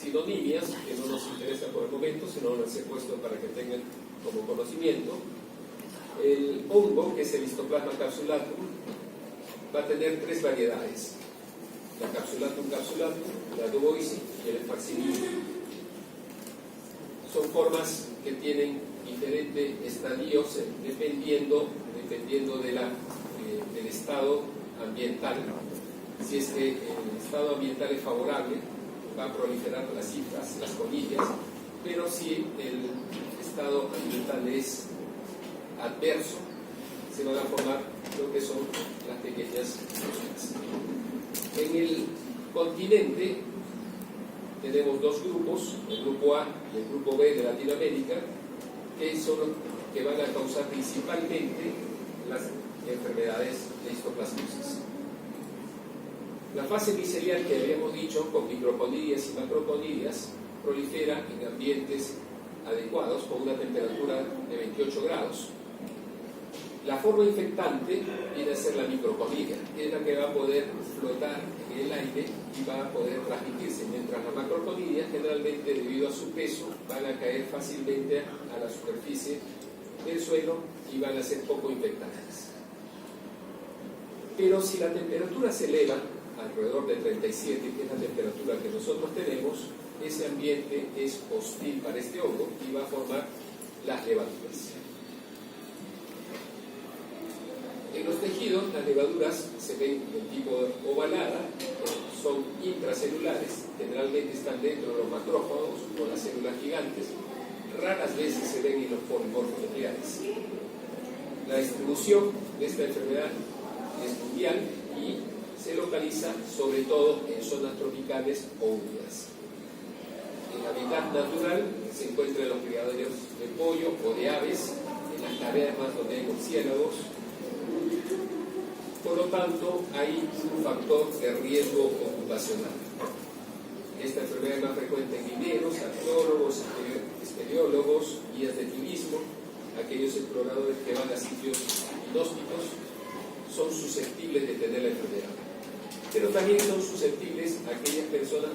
sinonimias que no nos interesa por el momento, sino las he puesto para que tengan como conocimiento. El hongo, que es el Histoplasma capsulatum, va a tener 3 variedades: la Capsulatum capsulatum, la Duboisi y el Faximilis. Son formas que tienen diferentes estadios dependiendo del estado ambiental. Si es que el estado ambiental es favorable, va a proliferar las cifras, las colillas, pero si el estado ambiental es adverso, se van a formar lo que son las pequeñas colillas. En el continente tenemos 2 grupos, el grupo A y el grupo B de Latinoamérica, que son los que van a causar principalmente las enfermedades de histoplasmosis. La fase micelial que habíamos dicho, con microconidias y macroconidias, prolifera en ambientes adecuados con una temperatura de 28 grados. La forma infectante viene a ser la microconidia, que es la que va a poder flotar en el aire y va a poder transmitirse, mientras las macroconidias generalmente, debido a su peso, van a caer fácilmente a la superficie del suelo y van a ser poco infectantes. Pero si la temperatura se eleva alrededor de 37, que es la temperatura que nosotros tenemos, ese ambiente es hostil para este hongo y va a formar las levaduras. En los tejidos, las levaduras se ven de tipo ovalada, son intracelulares, generalmente están dentro de los macrófagos o las células gigantes, raras veces se ven en los polimorfos nucleares. La distribución de esta enfermedad es mundial y se localiza sobre todo en zonas tropicales o húmedas. En el hábitat natural se encuentra en los criaderos de pollo o de aves, en las cavernas donde hay murciélagos. Por lo tanto, hay un factor de riesgo ocupacional. Esta enfermedad es más frecuente en mineros, arqueólogos, espeleólogos, guías de turismo, aquellos exploradores que van a sitios inhóspitos, son susceptibles de tener la enfermedad. Pero también son susceptibles aquellas personas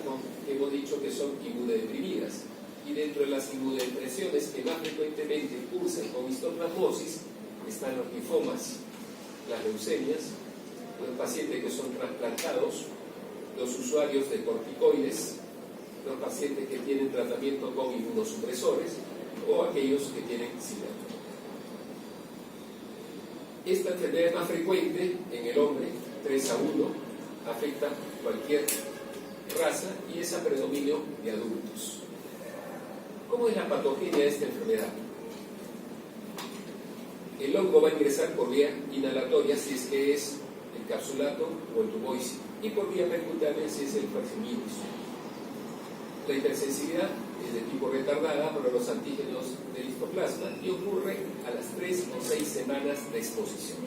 que hemos dicho que son inmunodeprimidas. Y dentro de las inmunodepresiones que más frecuentemente cursan con histoplasmosis están los linfomas, las leucemias, los pacientes que son trasplantados, los usuarios de corticoides, los pacientes que tienen tratamiento con inmunosupresores o aquellos que tienen SIDA. Esta enfermedad es más frecuente en el hombre, 3 a 1, afecta cualquier raza y es a predominio de adultos. ¿Cómo es la patogenia de esta enfermedad? El hongo va a ingresar por vía inhalatoria si es que es el capsulato o el Duboisi, y por vía percutánea si es el Faximilis. La hipersensibilidad es de tipo retardada para los antígenos del histoplasma y ocurre a las 3 o 6 semanas de exposición.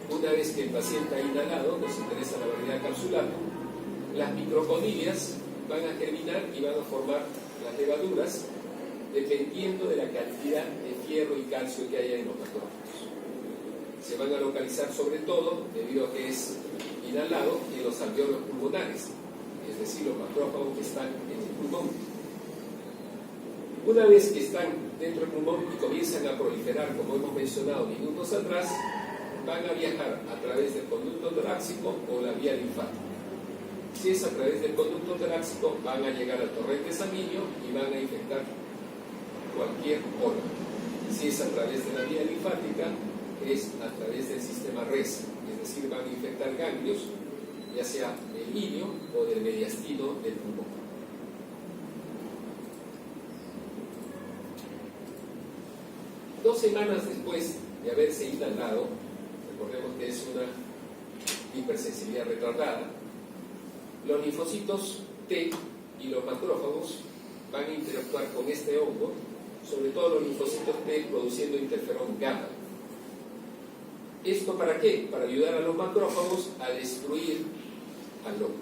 Una vez que el paciente ha inhalado, nos interesa la variedad capsulatum, las microconidias van a germinar y van a formar las levaduras dependiendo de la cantidad de fierro y calcio que haya en los macrófagos. Se van a localizar sobre todo, debido a que es inhalado, en los alveolos pulmonares, es decir, los macrófagos que están en el pulmón. Una vez que están dentro del pulmón y comienzan a proliferar, como hemos mencionado minutos atrás, van a viajar a través del conducto torácico o la vía linfática. Si es a través del conducto torácico, van a llegar al torrente sanguíneo y van a infectar cualquier órgano. Si es a través de la vía linfática, es a través del sistema RES, es decir, van a infectar ganglios, ya sea del ilio o del mediastino del pulmón. Dos semanas después de haberse inhalado, recordemos que es una hipersensibilidad retardada, los linfocitos T y los macrófagos van a interactuar con este hongo, sobre todo los linfocitos T produciendo interferón gamma. ¿Esto para qué? Para ayudar a los macrófagos a destruir al hongo.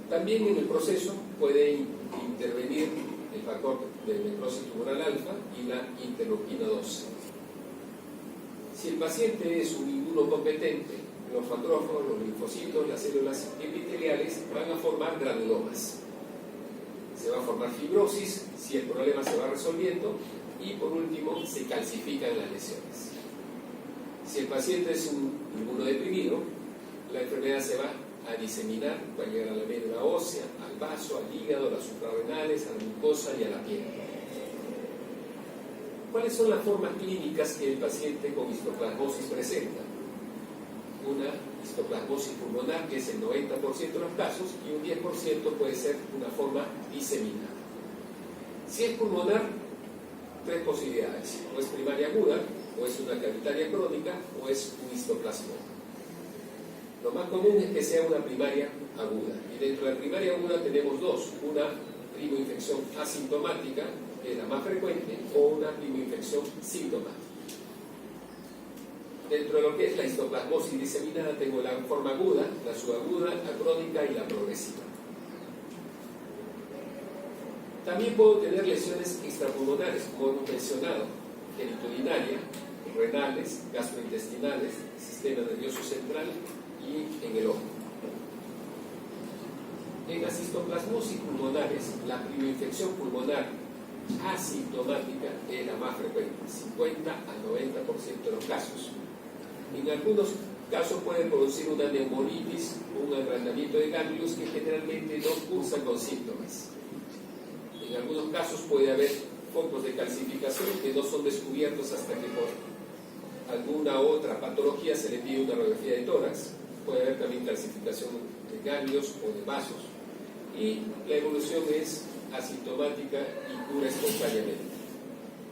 También en el proceso puede intervenir el factor de necrosis tumoral alfa y la interleuquina 12. Si el paciente es un inmunocompetente, los macrófagos, los linfocitos, las células epiteliales van a formar granulomas, se va a formar fibrosis si el problema se va resolviendo, y por último se calcifican las lesiones. Si el paciente es un inmunodeprimido, la enfermedad se va a diseminar, va a llegar a la médula ósea, al vaso, al hígado, a las suprarrenales, a la mucosa y a la piel. ¿Cuáles son las formas clínicas que el paciente con histoplasmosis presenta? Una histoplasmosis pulmonar, que es el 90% de los casos, y un 10% puede ser una forma diseminada. Si es pulmonar, tres posibilidades: o es primaria aguda, o es una cavitaria crónica, o es un histoplasmoma. Lo más común es que sea una primaria aguda, y dentro de la primaria aguda tenemos dos: una primoinfección asintomática, que es la más frecuente, o una primoinfección sintomática. Dentro de lo que es la histoplasmosis diseminada tengo la forma aguda, la subaguda, la crónica y la progresiva. También puedo tener lesiones extrapulmonares, como hemos mencionado, geniturinaria, renales, gastrointestinales, sistema nervioso central y en el ojo. En las histoplasmosis pulmonares, la primoinfección pulmonar asintomática es la más frecuente, 50 al 90% de los casos. En algunos casos puede producir una neumonitis o un agrandamiento de ganglios que generalmente no cursan con síntomas. En algunos casos puede haber focos de calcificación que no son descubiertos hasta que por alguna otra patología se le pide una radiografía de tórax. Puede haber también calcificación de ganglios o de vasos. Y la evolución es asintomática y cura espontáneamente.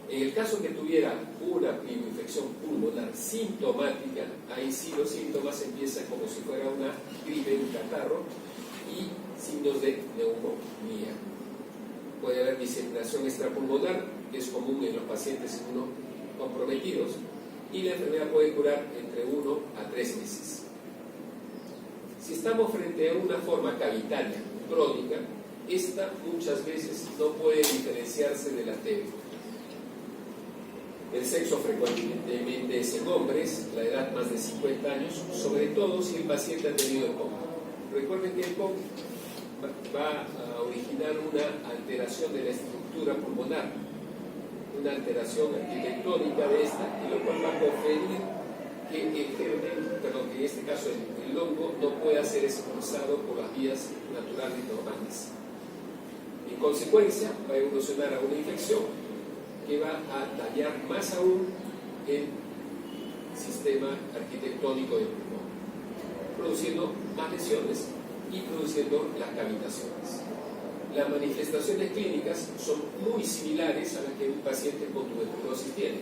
En el caso que tuviera una primoinfección pulmonar sintomática, ahí sí los síntomas empiezan como si fuera una gripe, un catarro, y signos de neumonía. Puede haber diseminación extrapulmonar, que es común en los pacientes inmunocomprometidos, y la enfermedad puede curar entre 1 a 3 meses. Si estamos frente a una forma cavitaria crónica, esta muchas veces no puede diferenciarse de la TB. El sexo frecuentemente es en hombres, la edad más de 50 años, sobre todo si el paciente ha tenido EPOC. Recuerden que el EPOC va a originar una alteración de la estructura pulmonar, una alteración arquitectónica de esta, y lo cual va a conferir que el germen, perdón, que en este caso el hongo no pueda ser expulsado por las vías naturales normales. En consecuencia, va a evolucionar a una infección que va a dañar más aún el sistema arquitectónico del pulmón, produciendo más lesiones y produciendo las cavitaciones. Las manifestaciones clínicas son muy similares a las que un paciente con tuberculosis tiene: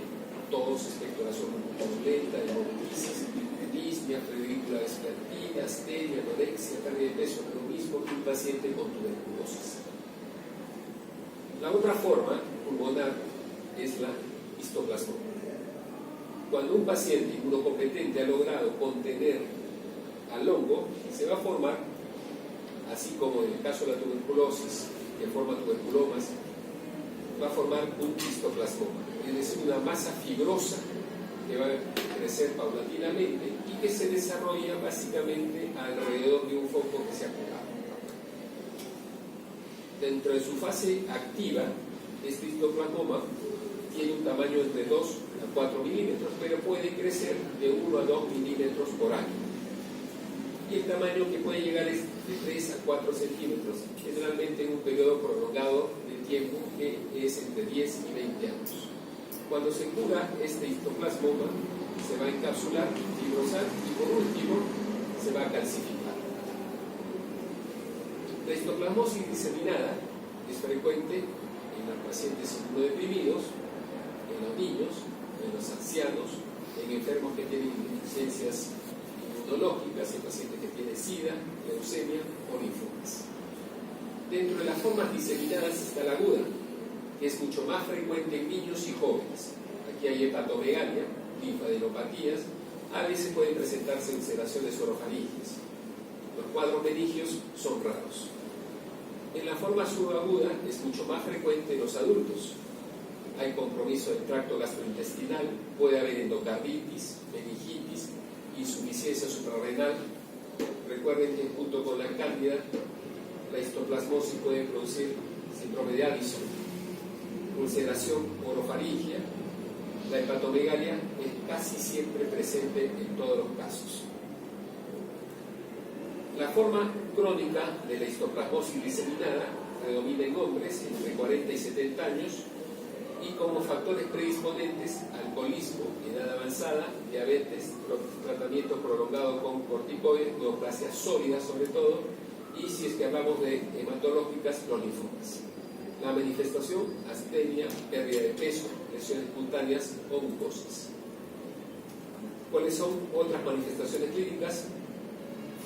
tos, expectoración turbulenta, hemoptisis, disnea, febrícula vespertina, astenia, anorexia, pérdida de peso, lo mismo que un paciente con tuberculosis. La otra forma pulmonar es la histoplasmoma. Cuando un paciente inmunocompetente ha logrado contener al hongo, se va a formar, así como en el caso de la tuberculosis, que forma tuberculomas, va a formar un histoplasmoma, es decir, una masa fibrosa que va a crecer paulatinamente y que se desarrolla básicamente alrededor de un foco que se ha curado. Dentro de su fase activa, este histoplasmoma tiene un tamaño entre 2 a 4 milímetros, pero puede crecer de 1 a 2 milímetros por año. Y el tamaño que puede llegar es de 3 a 4 centímetros, generalmente en un periodo prolongado de tiempo que es entre 10 y 20 años. Cuando se cura este histoplasmoma, se va a encapsular, fibrosar y por último se va a calcificar. La histoplasmosis diseminada es frecuente en los pacientes inmunodeprimidos, en los niños, en los ancianos, en enfermos que tienen deficiencias inmunológicas, en pacientes que tienen SIDA, leucemia o linfomas. Dentro de las formas diseminadas está la aguda, que es mucho más frecuente en niños y jóvenes. Aquí hay hepatomegalia, linfadenopatías, a veces pueden presentarse ulceraciones orofaringeas. Los cuadros meningios son raros. En la forma subaguda es mucho más frecuente en los adultos. Hay compromiso del tracto gastrointestinal, puede haber endocarditis, meningitis, insuficiencia suprarrenal. Recuerden que junto con la cándida la histoplasmosis puede producir síndrome de Addison, ulceración orofaringia. La hepatomegalia es casi siempre presente en todos los casos. La forma crónica de la histoplasmosis diseminada predomina en hombres entre 40 y 70 años y como factores predisponentes, alcoholismo, edad avanzada, diabetes, tratamiento prolongado con corticoides, neoplasia sólida sobre todo, y si es que hablamos de hematológicas, los linfomas. La manifestación, astenia, pérdida de peso, lesiones cutáneas o mucosas. ¿Cuáles son otras manifestaciones clínicas?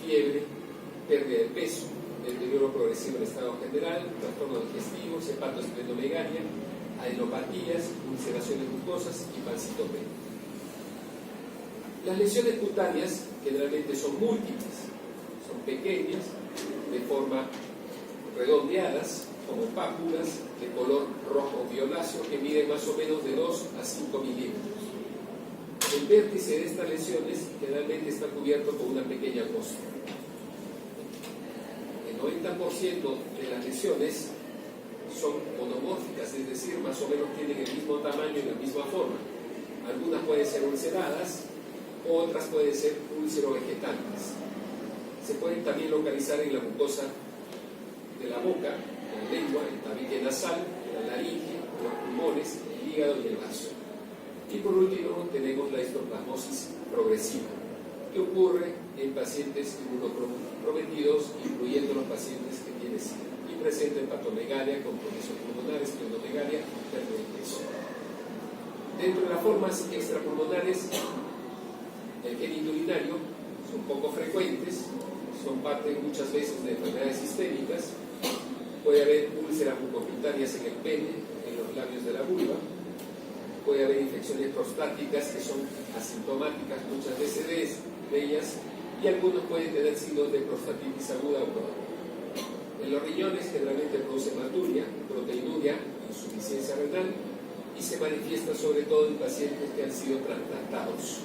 Fiebre, pérdida de peso, deterioro progresivo del estado general, trastornos digestivos, hepatoesplenomegalia, adenopatías, ulceraciones mucosas y pancitopenia. Las lesiones cutáneas generalmente son múltiples, son pequeñas, de forma redondeadas, como pápulas de color rojo violáceo que miden más o menos de 2 a 5 milímetros. El vértice de estas lesiones generalmente está cubierto con una pequeña costra. El 90% de las lesiones son monomórficas, es decir, más o menos tienen el mismo tamaño y la misma forma. Algunas pueden ser ulceradas, otras pueden ser úlcero-vegetales. Se pueden también localizar en la mucosa de la boca, en la lengua, en el tabique nasal, en la laringe, en los pulmones, el hígado y el vaso. Y por último tenemos la histoplasmosis progresiva, que ocurre en pacientes inmunocomprometidos, incluyendo los pacientes que tienen SIDA, y presenta hepatomegalia, compromiso pulmonar, esplenomegalia, pérdida de peso. Dentro de las formas extrapulmonares, el genito urinario son poco frecuentes, son parte muchas veces de enfermedades sistémicas. Puede haber úlceras mucocutáneas en el pene, en los labios de la vulva. Puede haber infecciones prostáticas que son asintomáticas, muchas veces de ellas, y algunos pueden tener signos de prostatitis aguda o crónica. En los riñones generalmente produce hematuria, proteinuria, insuficiencia renal, y se manifiesta sobre todo en pacientes que han sido trasplantados.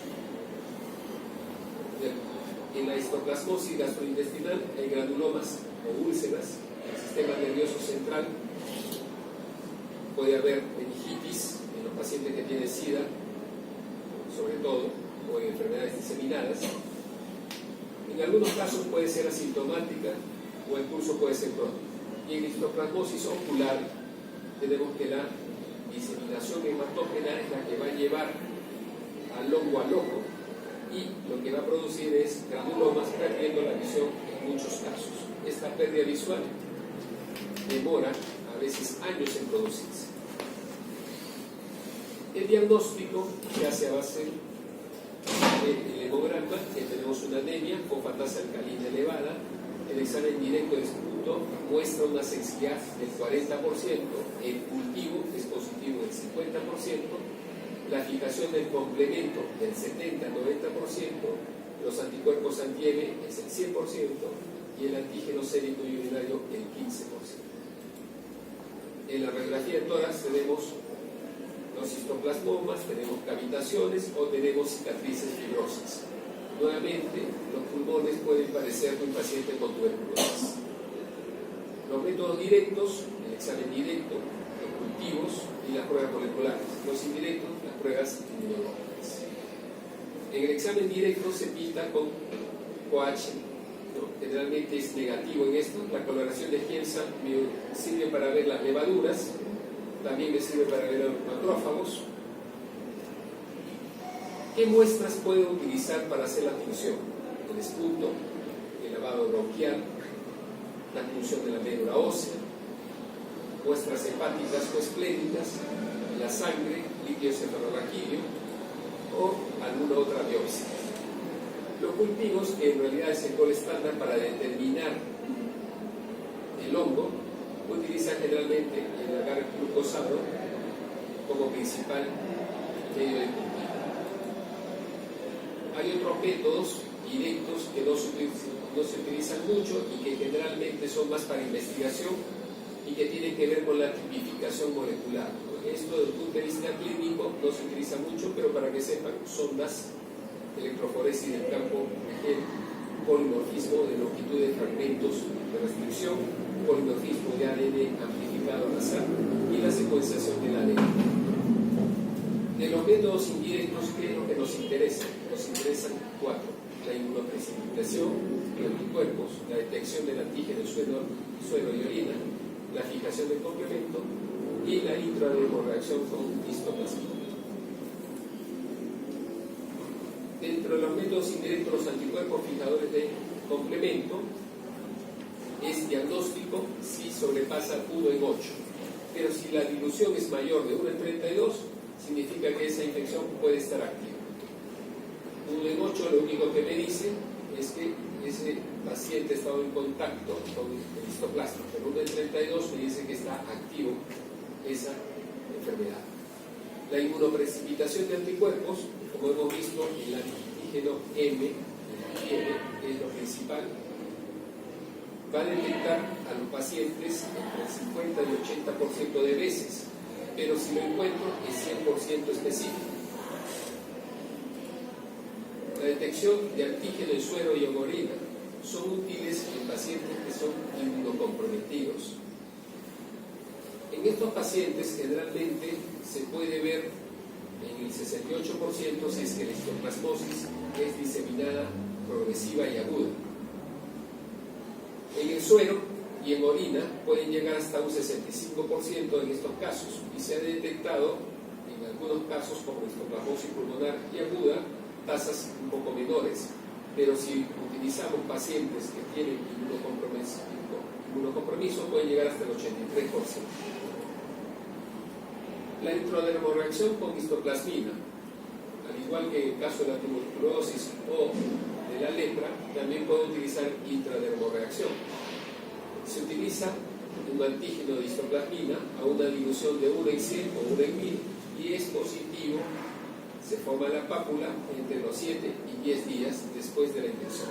En la histoplasmosis gastrointestinal hay granulomas o úlceras en el sistema nervioso central. Puede haber meningitis en los pacientes que tienen SIDA, sobre todo, o en enfermedades diseminadas. En algunos casos puede ser asintomática o incluso puede ser crónica. Y en histoplasmosis ocular tenemos que la diseminación hematógena es la que va a llevar al hongo al ojo, y lo que va a producir es granulomas, perdiendo la visión en muchos casos. Esta pérdida visual demora a veces años en producirse. El diagnóstico se hace a base del hemograma, que tenemos una anemia, fosfatasa alcalina elevada. El examen directo de esputo muestra una sensibilidad del 40%, el cultivo es positivo del 50%, la fijación del complemento del 70-90%, los anticuerpos anti-M es el 100% y el antígeno sérico y urinario el 15%. En la radiografía de tórax tenemos los histoplasmomas, tenemos cavitaciones o tenemos cicatrices fibrosas. Nuevamente, los pulmones pueden parecer de un paciente con tuberculosis. Los métodos directos, el examen directo, los cultivos y las pruebas moleculares. Los indirectos, las pruebas inmunológicas. En el examen directo se pinta con OH, ¿no? Generalmente es negativo en esto. La coloración de Kienza me sirve para ver las levaduras, también me sirve para ver los macrófagos. ¿Qué muestras puedo utilizar para hacer la punción? El esputo, el lavado bronquial, la punción de la médula ósea, muestras hepáticas o esplénicas, la sangre, líquido cefalorraquídeo o alguna otra biopsia. Los cultivos, que en realidad es el gol estándar para determinar el hongo, utilizan generalmente el agar glucosado como principal medio de cultivo. Hay otros métodos directos que no se utilizan mucho y que generalmente son más para investigación y que tienen que ver con la tipificación molecular. Esto desde el punto de vista clínico no se utiliza mucho, pero para que sepan, sondas de electroforesis del campo de polimorfismo de longitud de fragmentos de restricción. secuenciación, polimorfismo de ADN amplificado al azar y la secuenciación del ADN. De los métodos indirectos, ¿qué es lo que nos interesa? Nos interesan 4: la inmunoprecipitación de anticuerpos, la detección del antígeno en suelo y orina, la fijación del complemento y la intradermorreacción con histoplasmina. Dentro de los métodos indirectos, los anticuerpos fijadores de complemento es diagnóstico si sobrepasa 1 en 8, pero si la dilución es mayor de 1 en 32, significa que esa infección puede estar activa. 1 en 8 lo único que me dice es que ese paciente ha estado en contacto con el histoplasma, pero 1 en 32 me dice que está activo esa enfermedad. La inmunoprecipitación de anticuerpos, como hemos visto, el antígeno M, que es lo principal, va a detectar a los pacientes entre el 50 y 80% de veces, pero si lo encuentro es 100% específico. La detección de antígeno en suero y en orina son útiles en pacientes que son inmunocomprometidos. En estos pacientes generalmente se puede ver en el 68% si es que la histoplasmosis es diseminada, progresiva y aguda. En el suero y en orina pueden llegar hasta un 65% en estos casos, y se ha detectado en algunos casos como histoplasmosis pulmonar y aguda tasas un poco menores, pero si utilizamos pacientes que tienen inmunocompromiso pueden llegar hasta el 83%. La intradermorreacción con histoplasmina, al igual que en el caso de la tuberculosis o de la lepra, también puede utilizar intradermorreacción. Se utiliza un antígeno de histoplasmina a una dilución de 1 en 100 o 1 en 1000 y es positivo. Se forma la pápula entre los 7 y 10 días después de la inyección.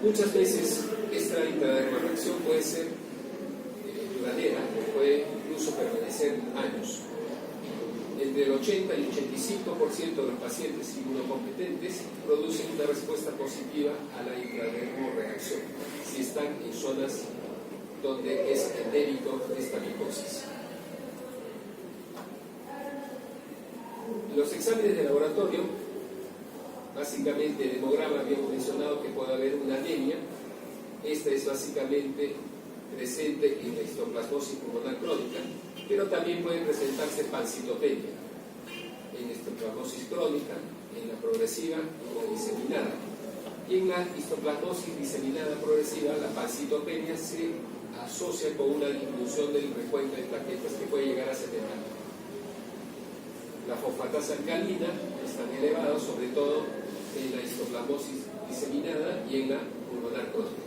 Muchas veces esta intradermorreacción puede ser duradera, puede incluso permanecer años. Entre el 80 y el 85% de los pacientes inmunocompetentes producen una respuesta positiva a la intradermorreacción si están en zonas donde es endémico esta micosis. Los exámenes de laboratorio, básicamente el hemograma, habíamos mencionado que puede haber una anemia. Esta es básicamente presente en la histoplasmosis pulmonar crónica, pero también puede presentarse pancitopenia en la histoplasmosis crónica, en la progresiva y en la diseminada. Y en la histoplasmosis diseminada progresiva, la pancitopenia se asocia con una disminución del recuento de plaquetas que puede llegar a 70. La fosfatasa alcalina están elevados, sobre todo en la histoplasmosis diseminada y en la pulmonar crónica.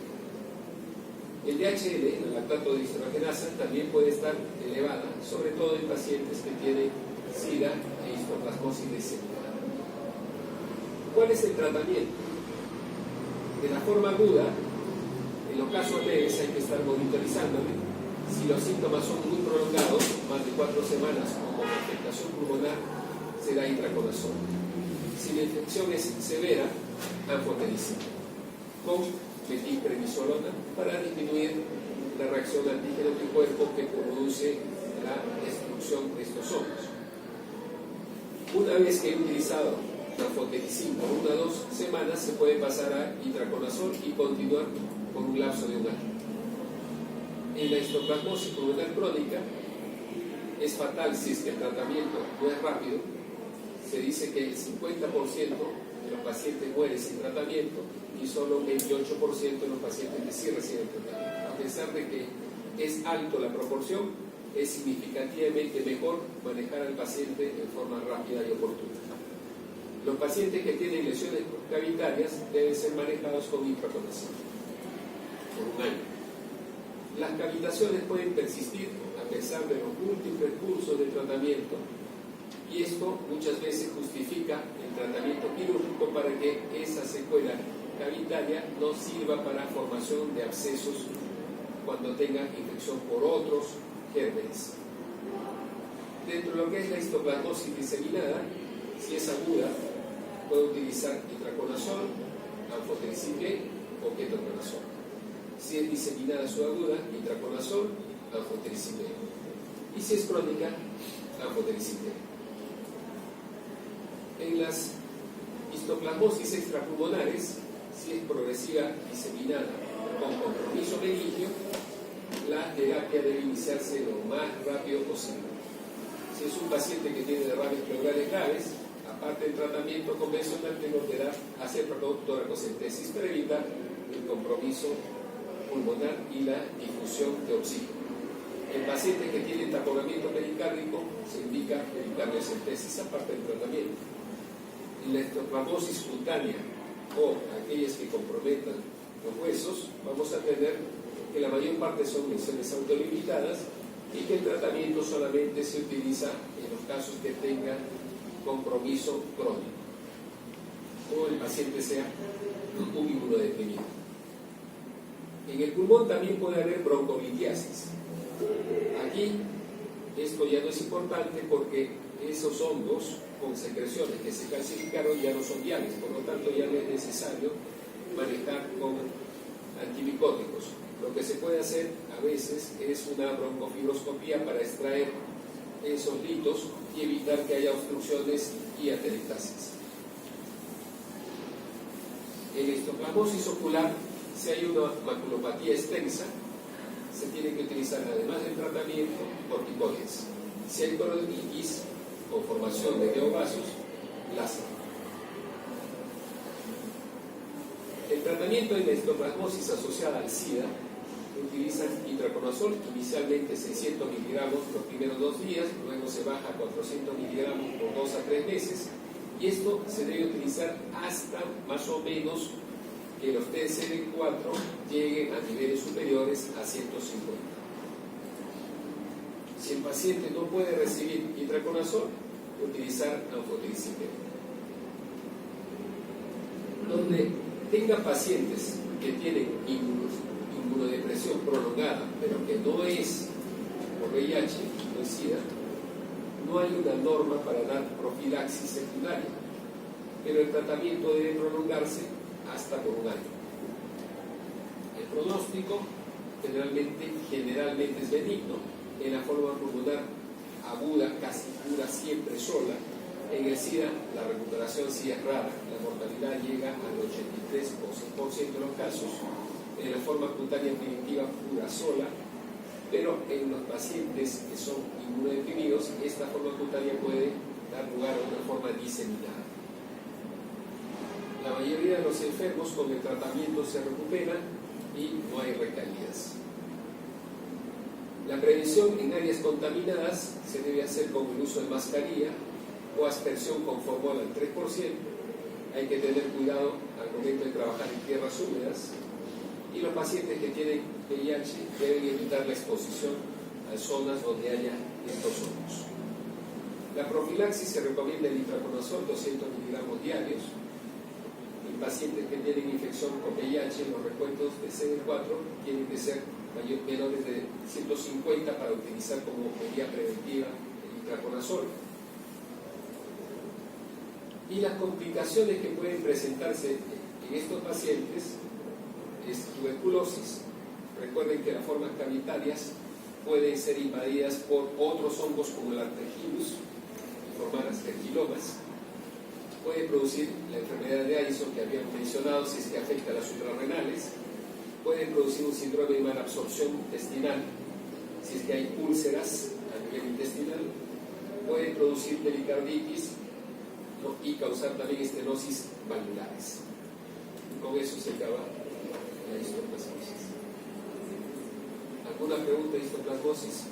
El DHL, el lactato de deshidrogenasa, también puede estar elevada, sobre todo en pacientes que tienen SIDA e histoplasmosis diseminada. ¿Cuál es el tratamiento? De la forma aguda, en los casos leves hay que estar monitorizándole. Si los síntomas son muy prolongados, más de 4 semanas o con afectación pulmonar, se da intracorazón. Si la infección es severa, anfotericina con metilprednisolona para disminuir la reacción antígeno-anticuerpo que produce la destrucción de estos hongos. Una vez que he utilizado anfotericina por 1 a 2 semanas, se puede pasar a intraconazol y continuar por un lapso de 1 año. En la histoplasmosis pulmonar crónica es fatal si es que el tratamiento no es rápido. Se dice que el 50% de los pacientes mueren sin tratamiento y solo un 28% de los pacientes que sí reciben tratamiento. A pesar de que es alto la proporción, es significativamente mejor manejar al paciente en forma rápida y oportuna. Los pacientes que tienen lesiones cavitarias deben ser manejados con intraconazol por 1 año. Las cavitaciones pueden persistir a pesar de los múltiples cursos de tratamiento, y esto muchas veces justifica el tratamiento quirúrgico para que esa secuela cavitaria no sirva para formación de abscesos cuando tengan infección por otros gérmenes. Dentro de lo que es la histoplasmosis diseminada, si es aguda, puede utilizar intraconazol, anfotericin B o ketoconazol. Si Si es diseminada su aguda, itraconazol, anfotericina. Y si es crónica, anfotericina. En las histoplasmosis extrapulmonares, si es progresiva diseminada con compromiso benigno, la terapia debe iniciarse lo más rápido posible. Si es un paciente que tiene derrames pleurales graves, aparte del tratamiento convencional, tengo que hacer toracocentesis para evitar el compromiso pulmonar y la difusión de oxígeno. En pacientes que tienen taponamiento pericárdico, se indica pericardiocentesis aparte del tratamiento. En la histoplasmosis cutánea o aquellas que comprometan los huesos, vamos a tener que la mayor parte son lesiones autolimitadas y que el tratamiento solamente se utiliza en los casos que tengan compromiso crónico o el paciente sea un inmunodeprimido. En el pulmón también puede haber broncolitiasis. Aquí esto ya no es importante porque esos hongos con secreciones que se calcificaron ya no son viales, por lo tanto ya no es necesario manejar con antimicóticos. Lo que se puede hacer a veces es una broncofibroscopía para extraer esos litos y evitar que haya obstrucciones y atelectasis. En histoplasmosis ocular, si hay una maculopatía extensa, se tiene que utilizar, además del tratamiento, corticoides. Si hay coroiditis o formación de neovasos, láser. El tratamiento en la histoplasmosis asociada al SIDA utilizan itraconazol, inicialmente 600 miligramos los primeros 2 días, luego se baja a 400 miligramos por 2 a 3 meses, y esto se debe utilizar hasta más o menos que los TSD4 lleguen a niveles superiores a 150. Si el paciente no puede recibir itraconazol, utilizar anfotericina. Donde tenga pacientes que tienen inmunodepresión prolongada, pero que no es por VIH, no es SIDA, no hay una norma para dar profilaxis secundaria, pero el tratamiento debe prolongarse hasta por 1 año. El pronóstico generalmente es benigno. En la forma pulmonar aguda, casi cura siempre sola. En el SIDA la recuperación sí es rara, la mortalidad llega al 83% de los casos. En la forma cutánea primitiva cura sola, pero en los pacientes que son inmunodeprimidos, esta forma cutánea puede dar lugar a una forma diseminada. La mayoría de los enfermos con el tratamiento se recuperan y no hay recaídas. La prevención en áreas contaminadas se debe hacer con el uso de mascarilla o aspersión con formol al 3%. Hay que tener cuidado al momento de trabajar en tierras húmedas. Y los pacientes que tienen VIH deben evitar la exposición a zonas donde haya estos hongos. La profilaxis se recomienda el itraconazol 200 miligramos diarios. En pacientes que tienen infección con VIH, los recuentos de CD4 tienen que ser menores de 150 para utilizar como medida preventiva el itraconazol. Y las complicaciones que pueden presentarse en estos pacientes es tuberculosis. Recuerden que las formas cavitarias pueden ser invadidas por otros hongos como el artergillus y formar aspergilomas. Puede producir la enfermedad de Addison que habíamos mencionado si es que afecta a las suprarrenales. Puede producir un síndrome de malabsorción intestinal si es que hay úlceras a nivel intestinal. Puede producir pericarditis, ¿no?, y causar también estenosis valvulares. Y con eso se acaba la histoplasmosis. ¿Alguna pregunta de histoplasmosis?